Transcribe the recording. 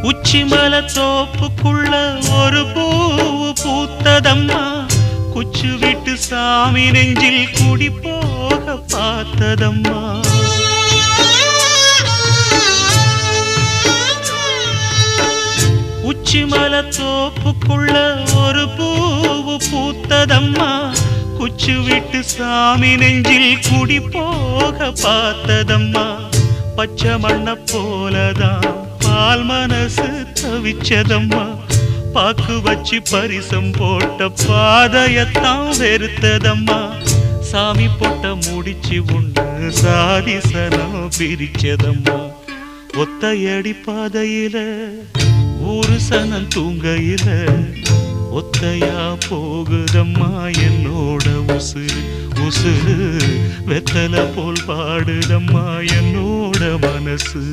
உச்சிமல தோப்புக்குள்ள ஒரு பூவு பூத்ததம்மா, குச்சு விட்டு சாமி நெஞ்சில் குடி போக பார்த்ததம்மா. உச்சிமல தோப்புக்குள்ள ஒரு பூவு பூத்ததம்மா, குச்சு விட்டு சாமி நெஞ்சில் குடி போக பார்த்ததம்மா. பச்சை மண்ண போலதான் பால் மனசு தவிச்சதம்மா, பாக்கு வச்சு பரிசம் போட்ட பாதையத்தான் வெறுத்ததம்மா. சாமி போட்ட முடிச்சு உண்டு சாதிசனம் பிரிச்சதம்மா. ஒத்தையடி பாதையில ஒரு சனம் தூங்கையில ஒத்தையா போகுதம்மா என்னோட உசுறு. உசுறு வெத்தல போல் பாடுதம்மா என்னோட மனசு.